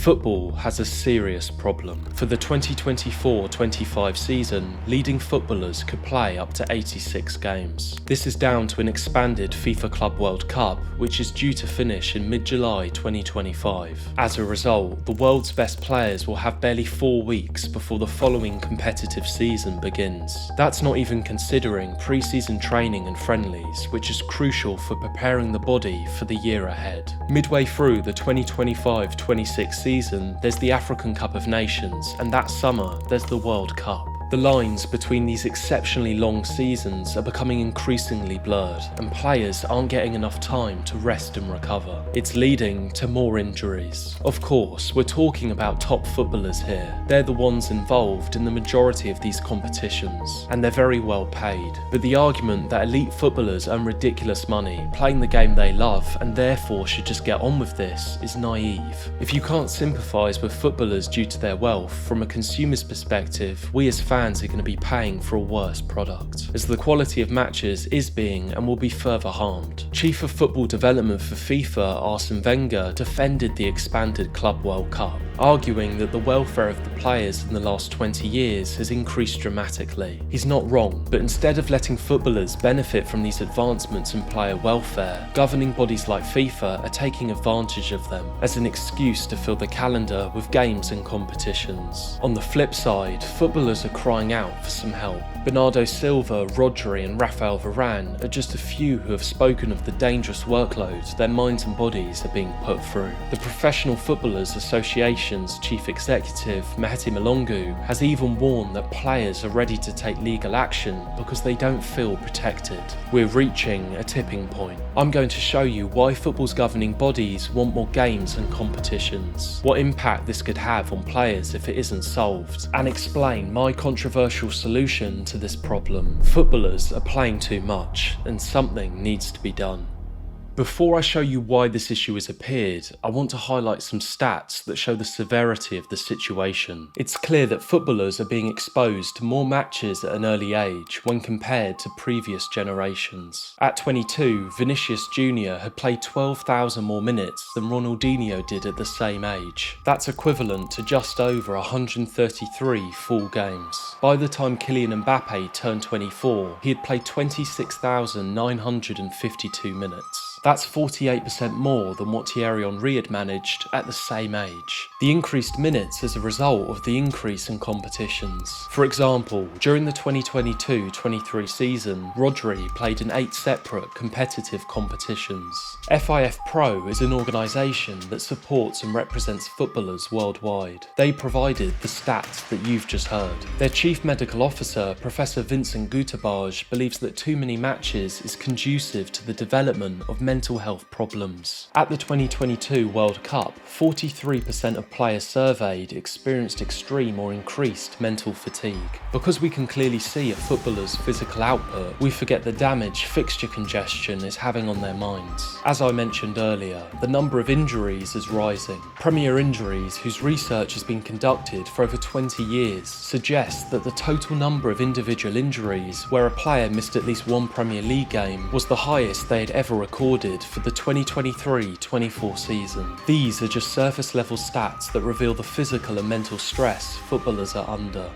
Football has a serious problem. For the 2024-25 season, leading footballers could play up to 86 games. This is down to an expanded FIFA Club World Cup, which is due to finish in mid-July 2025. As a result, the world's best players will have barely 4 weeks before the following competitive season begins. That's not even considering pre-season training and friendlies, which is crucial for preparing the body for the year ahead. Midway through the 2025-26 season, there's the African Cup of Nations, and that summer, there's the World Cup. The lines between these exceptionally long seasons are becoming increasingly blurred, and players aren't getting enough time to rest and recover. It's leading to more injuries. Of course, we're talking about top footballers here. They're the ones involved in the majority of these competitions, and they're very well paid. But the argument that elite footballers earn ridiculous money playing the game they love and therefore should just get on with this is naive. If you can't sympathise with footballers due to their wealth, from a consumer's perspective, we as fans are going to be paying for a worse product, as the quality of matches is being and will be further harmed. Chief of Football Development for FIFA, Arsene Wenger, defended the expanded Club World Cup, arguing that the welfare of the players in the last 20 years has increased dramatically. He's not wrong, but instead of letting footballers benefit from these advancements in player welfare, governing bodies like FIFA are taking advantage of them as an excuse to fill the calendar with games and competitions. On the flip side, footballers are crying out for some help. Bernardo Silva, Rodri and Rafael Varane are just a few who have spoken of the dangerous workload their minds and bodies are being put through. The Professional Footballers Association's chief executive, Maheti Malongu, has even warned that players are ready to take legal action because they don't feel protected. We're reaching a tipping point. I'm going to show you why football's governing bodies want more games and competitions, what impact this could have on players if it isn't solved, and explain my controversial solution to this problem. Footballers are playing too much, and something needs to be done. Before I show you why this issue has appeared, I want to highlight some stats that show the severity of the situation. It's clear that footballers are being exposed to more matches at an early age when compared to previous generations. At 22, Vinicius Jr. had played 12,000 more minutes than Ronaldinho did at the same age. That's equivalent to just over 133 full games. By the time Kylian Mbappe turned 24, he had played 26,952 minutes. That's 48% more than what Thierry Henry had managed at the same age. The increased minutes is a result of the increase in competitions. For example, during the 2022-23 season, Rodri played in 8 separate competitive competitions. FIF Pro is an organisation that supports and represents footballers worldwide. They provided the stats that you've just heard. Their chief medical officer, Professor Vincent Gutterbage, believes that too many matches is conducive to the development of mental health problems. At the 2022 World Cup, 43% of players surveyed experienced extreme or increased mental fatigue. Because we can clearly see a footballer's physical output, we forget the damage fixture congestion is having on their minds. As I mentioned earlier, the number of injuries is rising. Premier Injuries, whose research has been conducted for over 20 years, suggests that the total number of individual injuries where a player missed at least one Premier League game was the highest they had ever recorded for the 2023-24 season. These are just surface level stats that reveal the physical and mental stress footballers are under.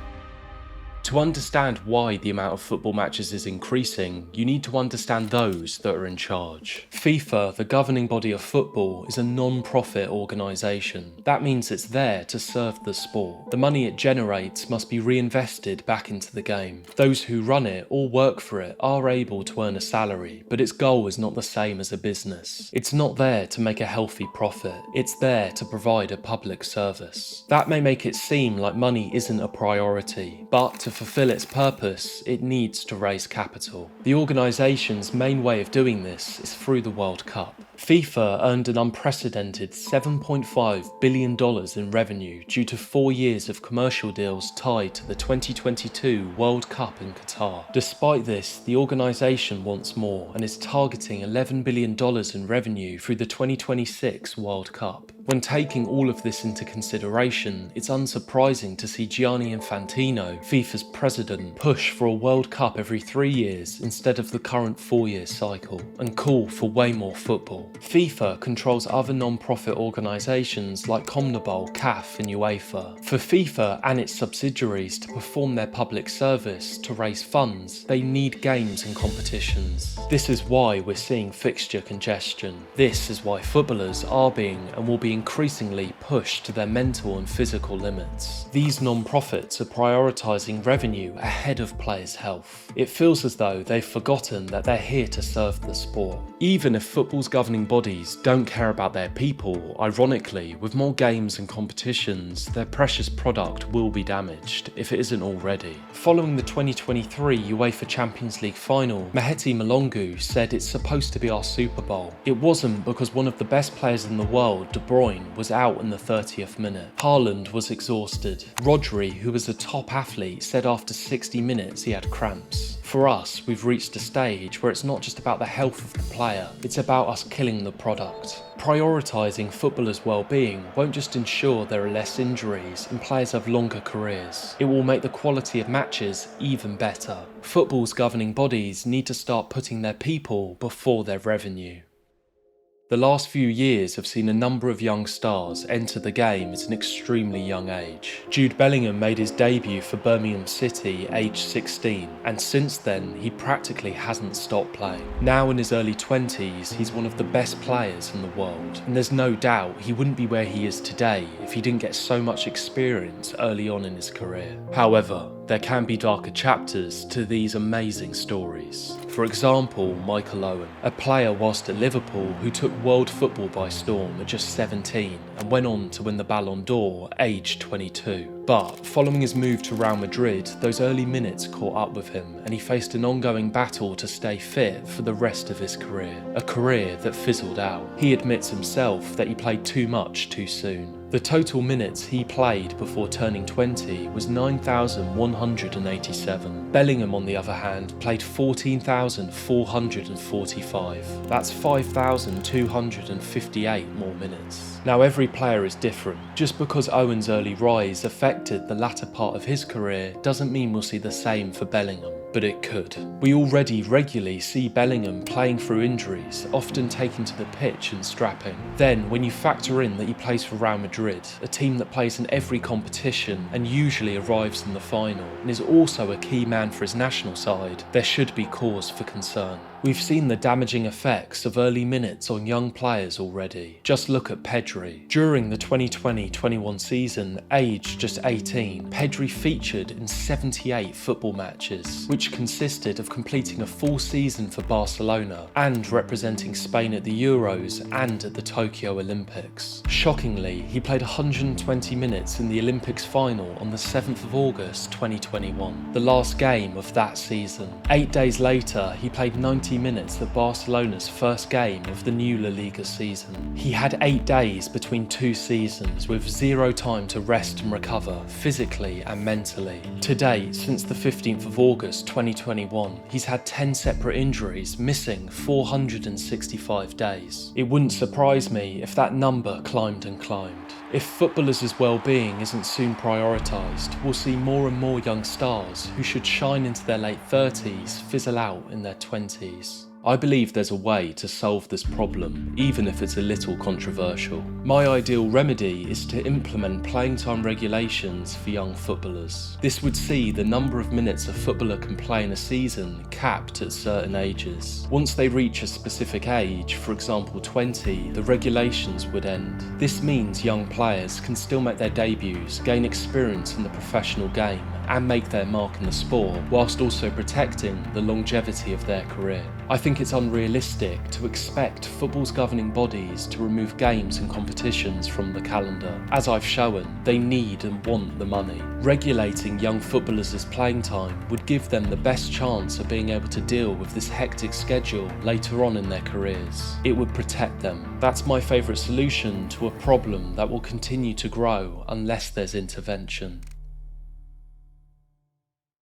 To understand why the amount of football matches is increasing, you need to understand those that are in charge. FIFA, the governing body of football, is a non-profit organisation. That means it's there to serve the sport. The money it generates must be reinvested back into the game. Those who run it or work for it are able to earn a salary, but its goal is not the same as a business. It's not there to make a healthy profit. It's there to provide a public service. That may make it seem like money isn't a priority, but to fulfill its purpose, it needs to raise capital. The organisation's main way of doing this is through the World Cup. FIFA earned an unprecedented $7.5 billion in revenue due to 4 years of commercial deals tied to the 2022 World Cup in Qatar. Despite this, the organisation wants more and is targeting $11 billion in revenue through the 2026 World Cup. When taking all of this into consideration, it's unsurprising to see Gianni Infantino, FIFA's president, push for a World Cup every 3 years instead of the current 4-year cycle, and call for way more football. FIFA controls other non-profit organisations like CONMEBOL, CAF and UEFA. For FIFA and its subsidiaries to perform their public service to raise funds, they need games and competitions. This is why we're seeing fixture congestion. This is why footballers are being and will be increasingly pushed to their mental and physical limits. These non-profits are prioritising revenue ahead of players' health. It feels as though they've forgotten that they're here to serve the sport. Even if football's governing bodies don't care about their people, ironically, with more games and competitions, their precious product will be damaged, if it isn't already. Following the 2023 UEFA Champions League final, Maheti Malongu said it's supposed to be our Super Bowl. It wasn't because one of the best players in the world, De Bruyne, was out in the 30th minute. Haaland was exhausted. Rodri, who was a top athlete, said after 60 minutes he had cramps. For us, we've reached a stage where it's not just about the health of the player, it's about us killing the product. Prioritising footballers' well-being won't just ensure there are less injuries and players have longer careers, it will make the quality of matches even better. Football's governing bodies need to start putting their people before their revenue. The last few years have seen a number of young stars enter the game at an extremely young age. Jude Bellingham made his debut for Birmingham City aged 16, and since then he practically hasn't stopped playing. Now in his early 20s, he's one of the best players in the world, and there's no doubt he wouldn't be where he is today if he didn't get so much experience early on in his career. However, there can be darker chapters to these amazing stories. For example, Michael Owen, a player whilst at Liverpool who took world football by storm at just 17 and went on to win the Ballon d'Or aged 22. But following his move to Real Madrid, those early minutes caught up with him and he faced an ongoing battle to stay fit for the rest of his career, a career that fizzled out. He admits himself that he played too much too soon. The total minutes he played before turning 20 was 9,187. Bellingham, on the other hand, played 14,445. That's 5,258 more minutes. Now every player is different. Just because Owen's early rise affected the latter part of his career doesn't mean we'll see the same for Bellingham. But it could. We already regularly see Bellingham playing through injuries, often taking to the pitch and strapping. Then, when you factor in that he plays for Real Madrid, a team that plays in every competition and usually arrives in the final, and is also a key man for his national side, there should be cause for concern. We've seen the damaging effects of early minutes on young players already. Just look at Pedri. During the 2020-21 season, aged just 18, Pedri featured in 78 football matches, which consisted of completing a full season for Barcelona and representing Spain at the Euros and at the Tokyo Olympics. Shockingly, he played 120 minutes in the Olympics final on the 7th of August 2021, the last game of that season. 8 days later, he played 90 minutes at Barcelona's first game of the new La Liga season. He had 8 days between two seasons with zero time to rest and recover physically and mentally. To date, since the 15th of August 2021, he's had 10 separate injuries, missing 465 days. It wouldn't surprise me if that number climbed and climbed. If footballers' well-being isn't soon prioritised, we'll see more and more young stars who should shine into their late 30s fizzle out in their 20s. I believe there's a way to solve this problem, even if it's a little controversial. My ideal remedy is to implement playing time regulations for young footballers. This would see the number of minutes a footballer can play in a season capped at certain ages. Once they reach a specific age, for example 20, the regulations would end. This means young players can still make their debuts, gain experience in the professional game, and make their mark in the sport, whilst also protecting the longevity of their career. I think it's unrealistic to expect football's governing bodies to remove games and competitions from the calendar. As I've shown, they need and want the money. Regulating young footballers' playing time would give them the best chance of being able to deal with this hectic schedule later on in their careers. It would protect them. That's my favourite solution to a problem that will continue to grow unless there's intervention.